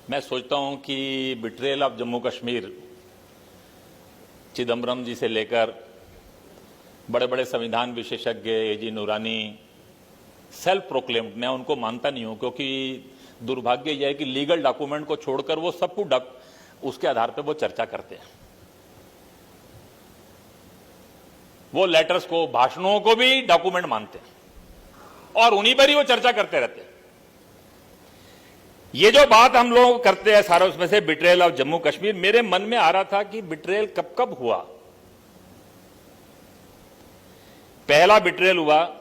मैं सोचता हूं कि बिट्रेल ऑफ जम्मू कश्मीर चिदम्बरम जी से लेकर बड़े बड़े संविधान विशेषज्ञ एजी नूरानी सेल्फ प्रोक्लेम्ड, मैं उनको मानता नहीं हूं, क्योंकि दुर्भाग्य यह है कि लीगल डॉक्यूमेंट को छोड़कर वो सब कुछ उसके आधार पर वो चर्चा करते हैं। वो लेटर्स को, भाषणों को भी डॉक्यूमेंट मानते हैं और उन्हीं पर ही वो चर्चा करते रहते हैं। ये जो बात हम लोग करते हैं सारा, उसमें से बिट्रेल ऑफ जम्मू कश्मीर, मेरे मन में आ रहा था कि बिट्रेल कब कब हुआ। पहला बिट्रेल हुआ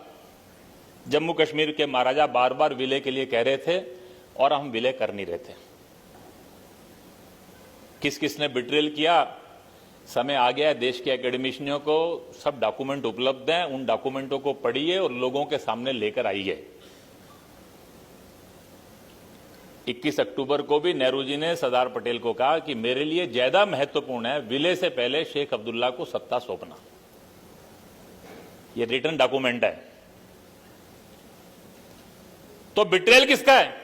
जम्मू कश्मीर के महाराजा बार बार विलय के लिए कह रहे थे और हम विलय कर नहीं रहे थे। किस किसने बिट्रेल किया, समय आ गया है, देश के एकेडमिशियनों को सब डॉक्यूमेंट उपलब्ध हैं, उन डॉक्यूमेंटों को पढ़िए और लोगों के सामने लेकर आइए। 21 अक्टूबर को भी नेहरू जी ने सरदार पटेल को कहा कि मेरे लिए ज्यादा महत्वपूर्ण है विलय से पहले शेख अब्दुल्ला को सत्ता सौंपना। यह रिटर्न डॉक्यूमेंट है। तो बिट्रेल किसका है?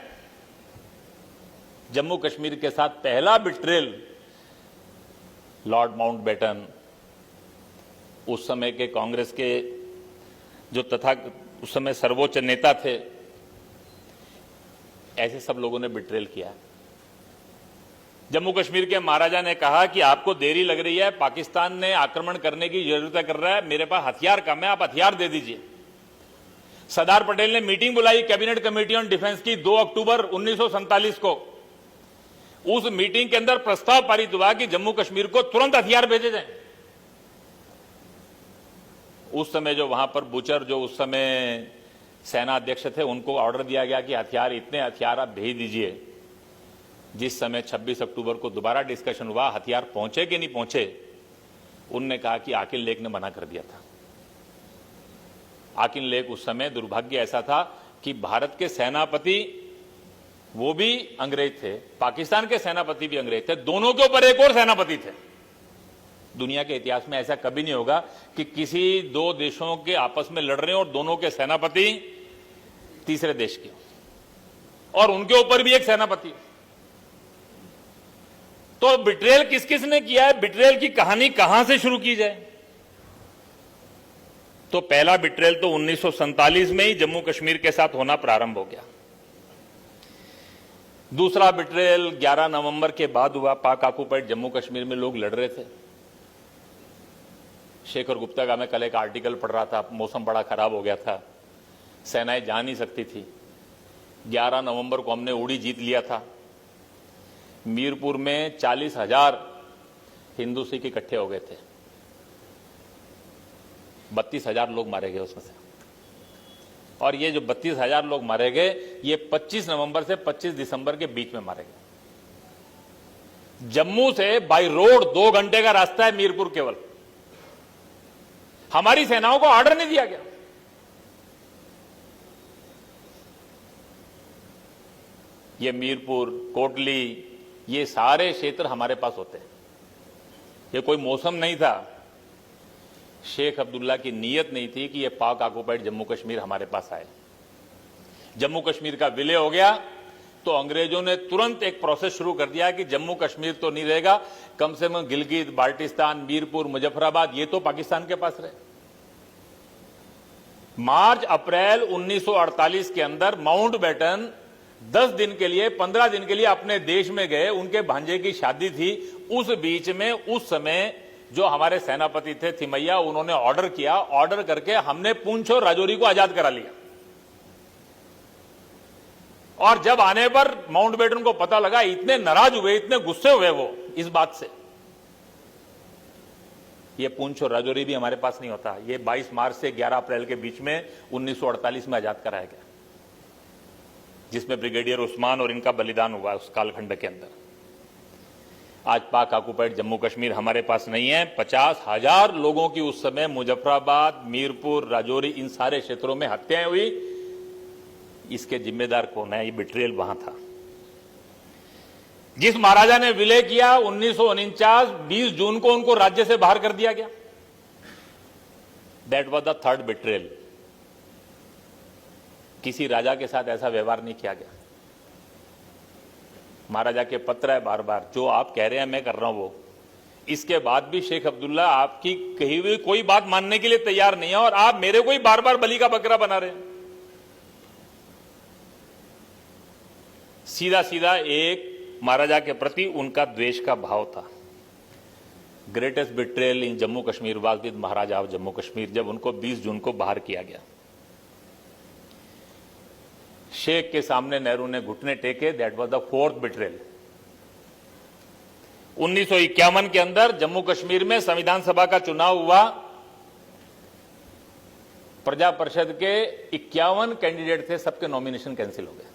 जम्मू कश्मीर के साथ पहला बिट्रेल लॉर्ड माउंटबेटन, उस समय के कांग्रेस के जो तथा उस समय सर्वोच्च नेता थे, ऐसे सब लोगों ने बिट्रेल किया। जम्मू कश्मीर के महाराजा ने कहा कि आपको देरी लग रही है, पाकिस्तान ने आक्रमण करने की जरूरत कर रहा है, मेरे पास हथियार कम है, आप हथियार दे दीजिए। सरदार पटेल ने मीटिंग बुलाई कैबिनेट कमेटी ऑन डिफेंस की 2 अक्टूबर 1947 को। उस मीटिंग के अंदर प्रस्ताव पारित हुआ कि जम्मू कश्मीर को तुरंत हथियार भेजे जाएं। उस समय जो वहां पर बुचर, जो उस समय सेना अध्यक्ष थे, उनको ऑर्डर दिया गया कि हथियार, इतने हथियार आप भेज दीजिए। जिस समय 26 अक्टूबर को दोबारा डिस्कशन हुआ, हथियार पहुंचे कि नहीं पहुंचे, उनने कहा कि आकिल लेक ने मना कर दिया था। आकिल लेक उस समय दुर्भाग्य ऐसा था कि भारत के सेनापति वो भी अंग्रेज थे, पाकिस्तान के सेनापति भी अंग्रेज थे, दोनों के ऊपर एक और सेनापति थे। दुनिया के इतिहास में ऐसा कभी नहीं होगा कि किसी दो देशों के आपस में लड़ रहे हैं और दोनों के सेनापति तीसरे देश के, और उनके ऊपर भी एक सेनापति। तो बिट्रेल किस किस ने किया है, बिट्रेल की कहानी कहां से शुरू की जाए? तो पहला बिट्रेल तो 1947 में ही जम्मू कश्मीर के साथ होना प्रारंभ हो गया। दूसरा बिट्रेल 11 नवंबर के बाद हुआ। पाक ऑक्युपाइड जम्मू कश्मीर में लोग लड़ रहे थे। शेखर गुप्ता का मैं कल एक आर्टिकल पढ़ रहा था, मौसम बड़ा खराब हो गया था, सेनाएं जा नहीं सकती थी। 11 नवंबर को हमने उड़ी जीत लिया था। मीरपुर में 40,000 हिंदू सिख इकट्ठे हो गए थे, 32,000 लोग मारे गए उसमें से। और ये जो 32,000 लोग मारे गए, ये 25 नवंबर से 25 दिसंबर के बीच में मारे गए। जम्मू से बाई रोड 2 घंटे का रास्ता है मीरपुर केवल। हमारी सेनाओं को ऑर्डर नहीं दिया गया। ये मीरपुर, कोटली, ये सारे क्षेत्र हमारे पास होते हैं। ये कोई मौसम नहीं था, शेख अब्दुल्ला की नीयत नहीं थी कि ये पाक ऑक्युपाइड जम्मू कश्मीर हमारे पास आए। जम्मू कश्मीर का विलय हो गया तो अंग्रेजों ने तुरंत एक प्रोसेस शुरू कर दिया कि जम्मू कश्मीर तो नहीं रहेगा, कम से कम गिलगित, बाल्टिस्तान, मीरपुर, मुजफ्फराबाद, ये तो पाकिस्तान के पास रहे। मार्च अप्रैल 1948 के अंदर माउंटबेटन 10 दिन के लिए, 15 दिन के लिए अपने देश में गए। उनके भांजे की शादी थी। उस बीच में उस समय जो हमारे सेनापति थे थिमैया, उन्होंने ऑर्डर किया। ऑर्डर करके हमने पूंछ और राजौरी को आजाद करा लिया। और जब आने पर माउंटबेटन को पता लगा, इतने नाराज हुए, इतने गुस्से हुए वो इस बात से। ये पूंछ और राजौरी भी हमारे पास नहीं होता। ये 22 मार्च से 11 अप्रैल के बीच में 1948 में आजाद कराया गया, जिसमें ब्रिगेडियर उस्मान और इनका बलिदान हुआ उस कालखंड के अंदर। आज पाक ऑक्युपाइड जम्मू कश्मीर हमारे पास नहीं है। 50,000 लोगों की उस समय मुजफ्फराबाद, मीरपुर, राजौरी, इन सारे क्षेत्रों में हत्याएं हुई। इसके जिम्मेदार कौन है? ये बिट्रेल वहां था। जिस महाराजा ने विलय किया 1949 20 जून को, उनको राज्य से बाहर कर दिया गया। That was the third betrayal. किसी राजा के साथ ऐसा व्यवहार नहीं किया गया। महाराजा के पत्र है बार बार, जो आप कह रहे हैं मैं कर रहा हूं वो। इसके बाद भी शेख अब्दुल्ला आपकी कही हुई कोई बात मानने के लिए तैयार नहीं है और आप मेरे को ही बार बार बलि का बकरा बना रहे हैं। सीधा सीधा एक महाराजा के प्रति उनका द्वेष का भाव था। Greatest betrayal in Jammu Kashmir was with Maharaja of Jammu Kashmir, जब उनको 20 जून को बाहर किया गया। शेख के सामने नेहरू ने घुटने टेके, that was the fourth betrayal. 1951 के अंदर जम्मू कश्मीर में संविधान सभा का चुनाव हुआ। प्रजा परिषद के 51 कैंडिडेट थे, सबके नॉमिनेशन कैंसिल हो गए।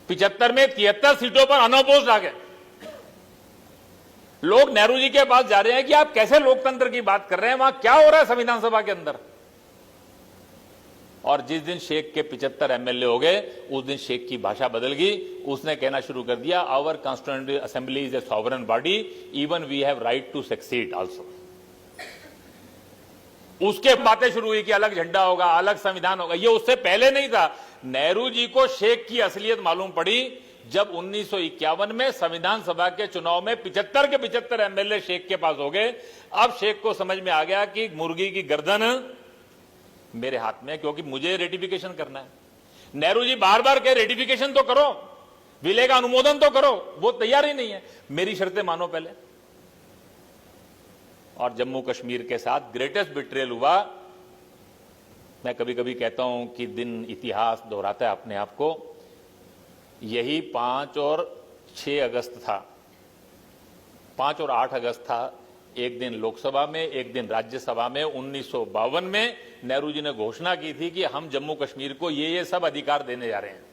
75 में 73 सीटों पर अनअपोज्ड आ गए। लोग नेहरू जी के पास जा रहे हैं कि आप कैसे लोकतंत्र की बात कर रहे हैं, वहां क्या हो रहा है संविधान सभा के अंदर। और जिस दिन शेख के 75 एमएलए हो गए, उस दिन शेख की भाषा बदल गई। उसने कहना शुरू कर दिया, our constituent assembly is a sovereign body, even we have right to succeed also. उसके बातें शुरू हुई कि अलग झंडा होगा, अलग संविधान होगा। ये उससे पहले नहीं था। नेहरू जी को शेख की असलियत मालूम पड़ी जब 1951 में संविधान सभा के चुनाव में 75 के 75 एमएलए शेख के पास हो गए। अब शेख को समझ में आ गया कि मुर्गी की गर्दन मेरे हाथ में है, क्योंकि मुझे रेटिफिकेशन करना है। नेहरू जी बार बार कहे रेटिफिकेशन तो करो, विलय का अनुमोदन तो करो, वो तैयार ही नहीं है। मेरी शर्तें मानो पहले। और जम्मू कश्मीर के साथ ग्रेटेस्ट बिट्रेयल हुआ। मैं कभी कभी कहता हूं कि दिन इतिहास दोहराता है अपने आप को। यही 5 और 6 अगस्त था, 5 और 8 अगस्त था। एक दिन लोकसभा में, एक दिन राज्यसभा में 1952 में नेहरू जी ने घोषणा की थी कि हम जम्मू कश्मीर को ये सब अधिकार देने जा रहे हैं।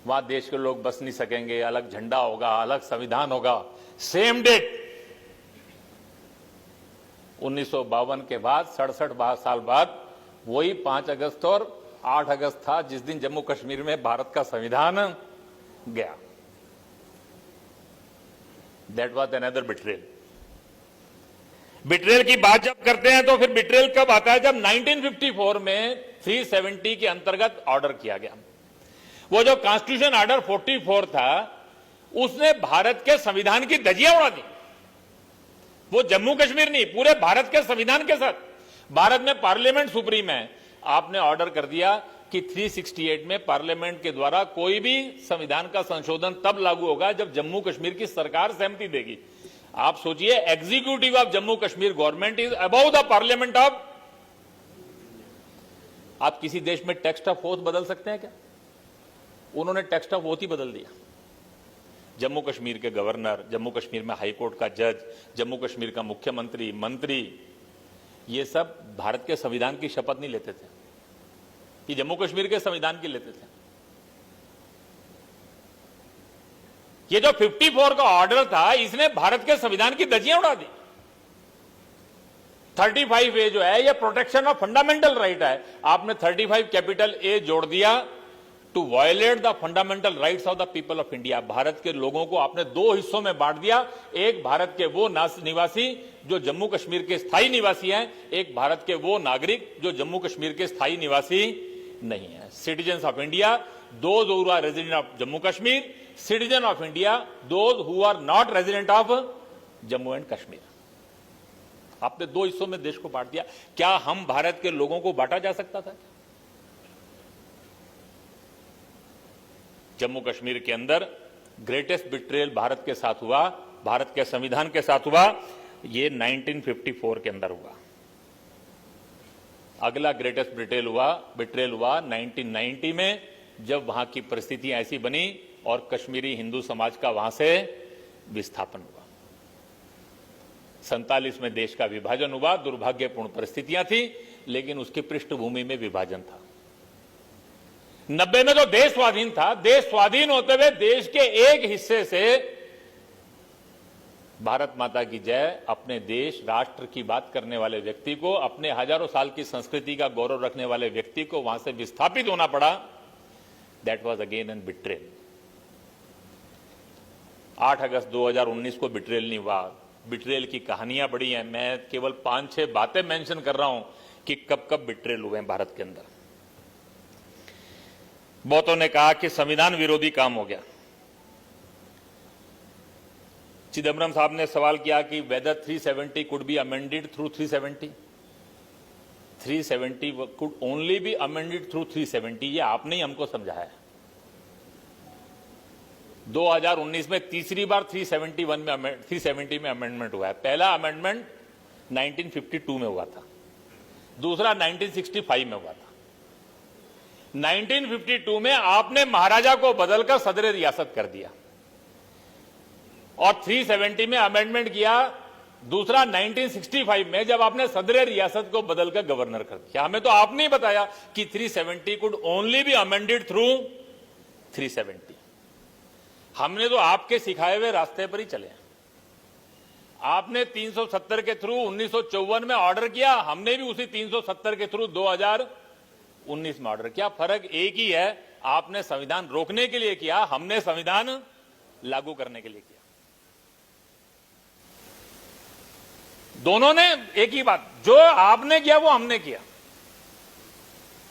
वहां देश के लोग बस नहीं सकेंगे, अलग झंडा होगा, अलग संविधान होगा। सेम डेट 1952 के बाद 67 साल बाद वही 5 अगस्त और 8 अगस्त था, जिस दिन जम्मू कश्मीर में भारत का संविधान गया। That was another betrayal. Betrayal की बात जब करते हैं तो फिर बिट्रेयल कब आता है? जब 1954 में 370 के अंतर्गत ऑर्डर किया गया। वो जो कॉन्स्टिट्यूशन ऑर्डर 44 था, उसने भारत के संविधान की धज्जियां उड़ा दी। वो जम्मू कश्मीर नहीं, पूरे भारत के संविधान के साथ। भारत में पार्लियामेंट सुप्रीम है। आपने ऑर्डर कर दिया कि 368 में पार्लियामेंट के द्वारा कोई भी संविधान का संशोधन तब लागू होगा जब जम्मू कश्मीर की सरकार सहमति देगी। आप सोचिए, executive of Jammu Kashmir government is above the parliament of. आप किसी देश में टेक्स्ट ऑफ ओथ बदल सकते हैं क्या? उन्होंने टेक्स्ट ऑफ ओथ ही बदल दिया। जम्मू कश्मीर के गवर्नर, जम्मू कश्मीर में हाईकोर्ट का जज, जम्मू कश्मीर का मुख्यमंत्री, मंत्री, ये सब भारत के संविधान की शपथ नहीं लेते थे, ये जम्मू कश्मीर के संविधान की लेते थे। ये जो 54 का ऑर्डर था, इसने भारत के संविधान की धज्जियां उड़ा दी। 35A जो है, ये प्रोटेक्शन ऑफ फंडामेंटल राइट है। आपने 35A जोड़ दिया, to violate the fundamental rights of the people of India. Bharat के लोगों को आपने 2 हिस्सों में बांट दिया। एक भारत के वो निवासी जो जम्मू कश्मीर के स्थायी निवासी हैं, एक भारत के वो नागरिक जो जम्मू कश्मीर के स्थायी निवासी नहीं है। Citizens of India, those who are resident of Jammu Kashmir, citizen of India, those who are not resident of Jammu and Kashmir. आपने 2 हिस्सों में देश को बांट दिया। क्या हम भारत के लोगों को बांटा जा सकता था? जम्मू कश्मीर के अंदर ग्रेटेस्ट बिट्रेयल भारत के साथ हुआ, भारत के संविधान के साथ हुआ। ये 1954 के अंदर हुआ। अगला ग्रेटेस्ट बिट्रेयल हुआ 1990 में, जब वहां की परिस्थितियां ऐसी बनी और कश्मीरी हिंदू समाज का वहां से विस्थापन हुआ। 47 में देश का विभाजन हुआ। दुर्भाग्यपूर्ण परिस्थितियां थी, लेकिन उसकी पृष्ठभूमि में विभाजन था। 90 में तो देश स्वाधीन था। देश स्वाधीन होते हुए देश के एक हिस्से से भारत माता की जय, अपने देश राष्ट्र की बात करने वाले व्यक्ति को, अपने हजारों साल की संस्कृति का गौरव रखने वाले व्यक्ति को वहां से विस्थापित होना पड़ा। That was again an betrayal. 8 अगस्त 2019 को बिट्रेयल नहीं हुआ। बिट्रेयल की कहानियां बड़ी हैं। मैं केवल 5-6 बातें मेंशन कर रहा हूं कि कब कब बिट्रेयल हुए हैं भारत के अंदर। बहुतों ने कहा कि संविधान विरोधी काम हो गया। चिदम्बरम साहब ने सवाल किया कि whether 370 could be amended through 370। 370 could only be amended through 370, ये आपने ही हमको समझाया है। 2019 में तीसरी बार 370 में अमेंडमेंट हुआ है। पहला अमेंडमेंट 1952 में हुआ था, दूसरा 1965 में हुआ था। 1952 में आपने महाराजा को बदलकर सदर रियासत कर दिया और 370 में अमेंडमेंट किया, दूसरा 1965 में जब आपने सदर रियासत को बदलकर गवर्नर कर दिया। हमें तो आपने ही बताया कि 370 could only be amended through 370। हमने तो आपके सिखाए हुए रास्ते पर ही चले। आपने 370 के थ्रू 1954 में ऑर्डर किया, हमने भी उसी 370 के थ्रू 2019 में ऑर्डर किया। फर्क एक ही है, आपने संविधान रोकने के लिए किया, हमने संविधान लागू करने के लिए किया। दोनों ने एक ही बात, जो आपने किया वो हमने किया।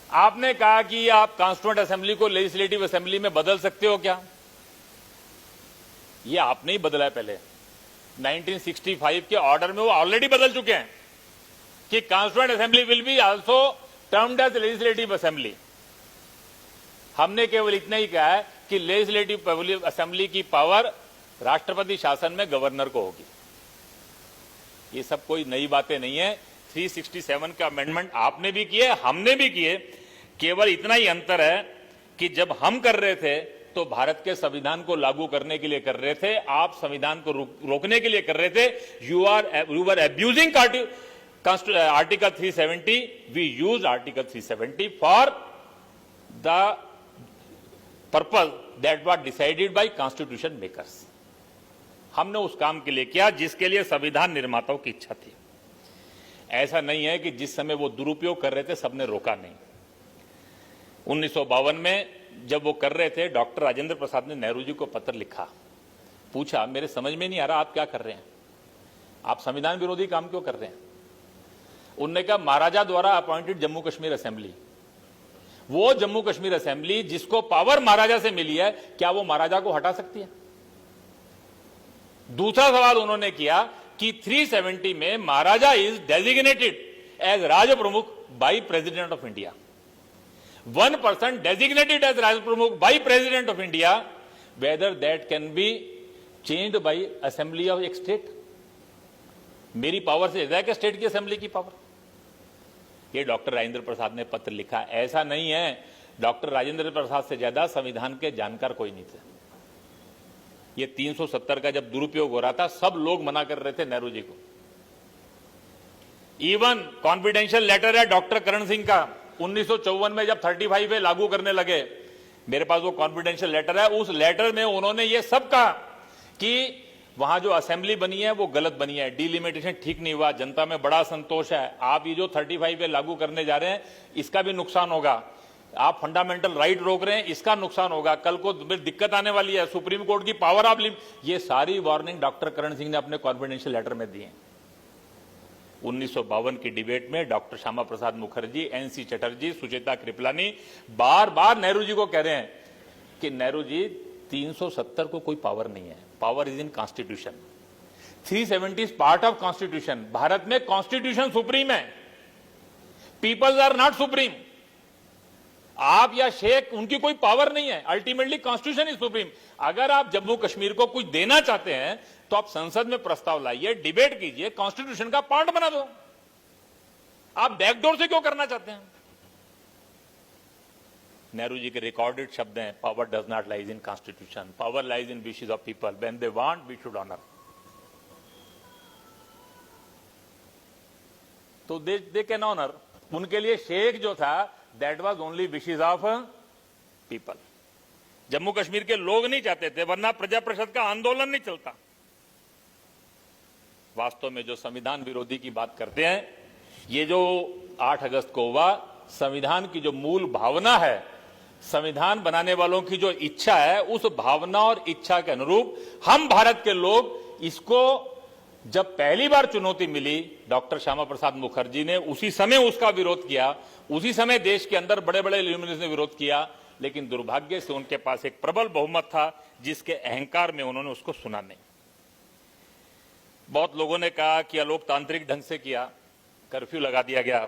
आपने कहा कि आप कॉन्स्टिट्यूएंट असेंबली को लेजिस्लेटिव असेंबली में बदल सकते हो क्या? ये आपने ही बदला है। पहले 1965 के ऑर्डर में वो ऑलरेडी बदल चुके हैं कि constituent assembly will be also termed as legislative assembly. हमने केवल इतना ही कहा है कि लेजिस्लेटिव असेंबली की पावर राष्ट्रपति शासन में गवर्नर को होगी। ये सब कोई नई बातें नहीं है। 367 का अमेंडमेंट आपने भी किए, हमने भी किए। केवल इतना ही अंतर है कि जब हम कर रहे थे तो भारत के संविधान को लागू करने के लिए कर रहे थे, आप संविधान को रोकने के लिए कर रहे थे। You are abusing article 370। We use article 370 for the purpose that was decided by constitution makers. हमने उस काम के लिए किया जिसके लिए संविधान निर्माताओं की इच्छा थी। ऐसा नहीं है कि जिस समय वो दुरुपयोग कर रहे थे सबने रोका नहीं। 1952 में जब वो कर रहे थे, डॉक्टर राजेंद्र प्रसाद ने नेहरू जी को पत्र लिखा, पूछा मेरे समझ में नहीं आ रहा आप क्या कर रहे हैं, आप संविधान विरोधी काम क्यों कर रहे हैं? उन्होंने कहा महाराजा द्वारा अपॉइंटेड जम्मू कश्मीर असेंबली, वो जम्मू कश्मीर असेंबली जिसको पावर महाराजा से मिली है, क्या वो महाराजा को हटा सकती है? दूसरा सवाल उन्होंने किया कि 370 में महाराजा इज डेजिग्नेटेड एज राज प्रमुख by president of India. 1% designated as Raj Pramukh by President of India, whether that can be changed by Assembly of एक स्टेट। मेरी पावर से ज्यादा है कि स्टेट की असेंबली की पावर? ये डॉक्टर राजेंद्र प्रसाद ने पत्र लिखा। ऐसा नहीं है, डॉक्टर राजेंद्र प्रसाद से ज्यादा संविधान के जानकार कोई नहीं थे। ये 370 का जब दुरुपयोग हो रहा था, सब लोग मना कर रहे थे नेहरू जी को। इवन कॉन्फिडेंशियल लेटर है डॉक्टर करण सिंह का 1954 में जब 35 में लागू करने लगे, मेरे पास वो कॉन्फिडेंशियल लेटर है। उस लेटर में उन्होंने ये सब कहा कि वहां जो असेंबली बनी है वो गलत बनी है, डिलिमिटेशन ठीक नहीं हुआ, जनता में बड़ा संतोष है। आप ये जो 35 में लागू करने जा रहे हैं इसका भी नुकसान होगा, आप फंडामेंटल राइट रोक रहे हैं इसका नुकसान होगा, कल को दिक्कत आने वाली है, सुप्रीम कोर्ट की पावर आप ये सारी वार्निंग डॉक्टर करण सिंह ने अपने कॉन्फिडेंशियल लेटर में दी है। 1952 की डिबेट में डॉक्टर श्यामा प्रसाद मुखर्जी, एनसी चटर्जी, सुचेता कृपलानी बार बार नेहरू जी को कह रहे हैं कि नेहरू जी 370 को कोई पावर नहीं है, power is in constitution. 370 is part of constitution. Bharat में कॉन्स्टिट्यूशन सुप्रीम है, पीपल्स आर नॉट सुप्रीम। आप या शेख उनकी कोई पावर नहीं है, अल्टीमेटली कॉन्स्टिट्यूशन इज सुप्रीम। अगर आप जम्मू कश्मीर को कुछ देना चाहते हैं तो आप संसद में प्रस्ताव लाइए, डिबेट कीजिए, कॉन्स्टिट्यूशन का पार्ट बना दो। आप बैकडोर से क्यों करना चाहते हैं? नेहरू जी के रिकॉर्डेड शब्द हैं, power does not lies in constitution, power lies in wishes of people, when they want we should honour. तो दे कैन ऑनर। उनके लिए शेख जो था that was only wishes of people. Jammu Kashmir के लोग नहीं चाहते थे, वरना प्रजा परिषद का आंदोलन नहीं चलता। वास्तव में जो संविधान विरोधी की बात करते हैं, ये जो 8 अगस्त को हुआ, संविधान की जो मूल भावना है, संविधान बनाने वालों की जो इच्छा है, उस भावना और इच्छा के अनुरूप हम भारत के लोग इसको जब पहली बार चुनौती मिली, डॉक्टर श्यामा प्रसाद मुखर्जी ने उसी समय उसका विरोध किया, उसी समय देश के अंदर बड़े बड़े ल्यूमिनस ने विरोध किया, लेकिन दुर्भाग्य से उनके पास एक प्रबल बहुमत था जिसके अहंकार में उन्होंने उसको सुना नहीं। बहुत लोगों ने कहा कि अलोकतांत्रिक ढंग से किया, कर्फ्यू लगा दिया गया,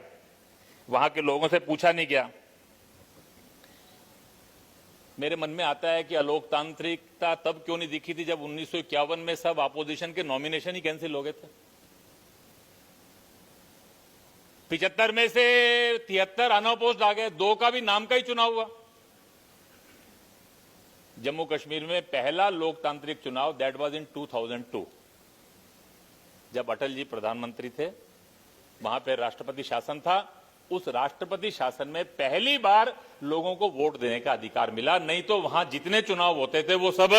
वहां के लोगों से पूछा नहीं गया। मेरे मन में आता है कि अलोकतांत्रिकता तब क्यों नहीं दिखी थी जब 1951 में सब अपोजिशन के नॉमिनेशन ही कैंसिल हो गए थे। 75 में से 73 अनअपोज्ड आ गए, 2 का भी नाम का ही चुनाव हुआ। जम्मू कश्मीर में पहला लोकतांत्रिक चुनाव दैट वाज इन 2002, जब अटल जी प्रधानमंत्री थे, वहां पर राष्ट्रपति शासन था। उस राष्ट्रपति शासन में पहली बार लोगों को वोट देने का अधिकार मिला, नहीं तो वहां जितने चुनाव होते थे वो सब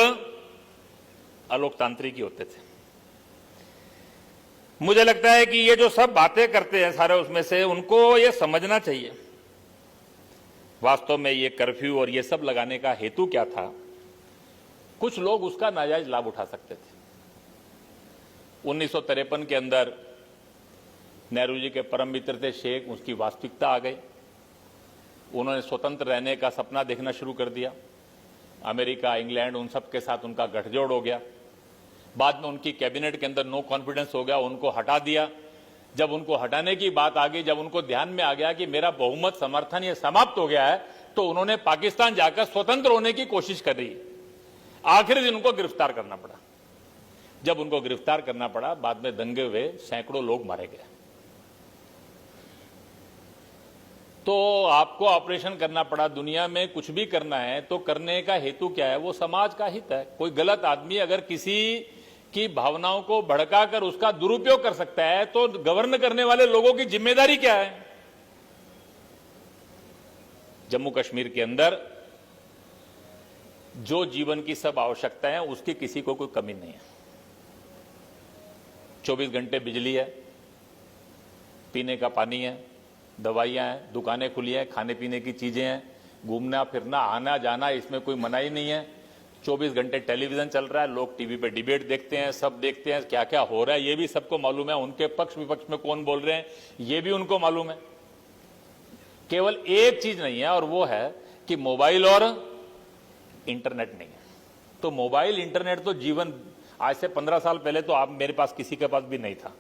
अलोकतांत्रिक ही होते थे। मुझे लगता है कि ये जो सब बातें करते हैं सारे, उसमें से उनको ये समझना चाहिए वास्तव में ये कर्फ्यू और ये सब लगाने का हेतु क्या था। कुछ लोग उसका नाजायज लाभ उठा सकते थे। 1953 के अंदर नेहरू जी के परम मित्र थे शेख, उसकी वास्तविकता आ गई। उन्होंने स्वतंत्र रहने का सपना देखना शुरू कर दिया। अमेरिका, इंग्लैंड, उन सब के साथ उनका गठजोड़ हो गया। बाद में उनकी कैबिनेट के अंदर नो कॉन्फिडेंस हो गया, उनको हटा दिया। जब उनको हटाने की बात आ गई, जब उनको ध्यान में आ गया कि मेरा बहुमत समर्थन ये समाप्त हो गया है, तो उन्होंने पाकिस्तान जाकर स्वतंत्र होने की कोशिश कर रही। आखिरी दिन उनको गिरफ्तार करना पड़ा। जब उनको गिरफ्तार करना पड़ा, बाद में दंगे हुए, सैकड़ों लोग मारे गए। तो आपको ऑपरेशन करना पड़ा। दुनिया में कुछ भी करना है तो करने का हेतु क्या है? वो समाज का हित है। कोई गलत आदमी अगर किसी की भावनाओं को भड़काकर उसका दुरुपयोग कर सकता है तो गवर्न करने वाले लोगों की जिम्मेदारी क्या है? जम्मू कश्मीर के अंदर जो जीवन की सब आवश्यकताएं हैं उसकी किसी को कोई कमी नहीं है। 24 घंटे बिजली है, पीने का पानी है, दवाइयां हैं, दुकानें खुली हैं, खाने पीने की चीजें हैं, घूमना फिरना आना जाना इसमें कोई मनाही नहीं है। 24 घंटे टेलीविजन चल रहा है, लोग टीवी पे डिबेट देखते हैं, सब देखते हैं क्या क्या हो रहा है, ये भी सबको मालूम है। उनके पक्ष विपक्ष में कौन बोल रहे हैं ये भी उनको मालूम है। केवल एक चीज नहीं है और वो है कि मोबाइल और इंटरनेट नहीं है। तो मोबाइल इंटरनेट तो जीवन, आज से 15 साल पहले तो आप मेरे पास किसी के पास भी नहीं था,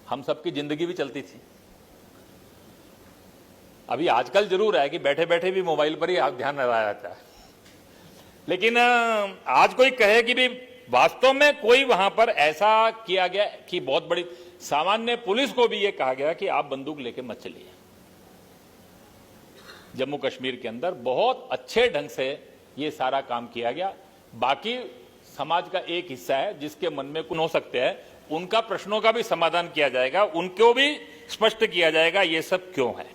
हम सबकी जिंदगी भी चलती थी। अभी आजकल जरूर है कि बैठे बैठे भी मोबाइल पर ही ध्यान लगाया जाता है, लेकिन आज कोई कहे कि भी वास्तव में कोई वहां पर ऐसा किया गया कि बहुत बड़ी, सामान्य पुलिस को भी यह कहा गया कि आप बंदूक लेके मत चलिए। जम्मू कश्मीर के अंदर बहुत अच्छे ढंग से ये सारा काम किया गया। बाकी समाज का एक हिस्सा है जिसके मन में कुछ हो सकते हैं, उनका प्रश्नों का भी समाधान किया जाएगा, उनको भी स्पष्ट किया जाएगा ये सब क्यों है।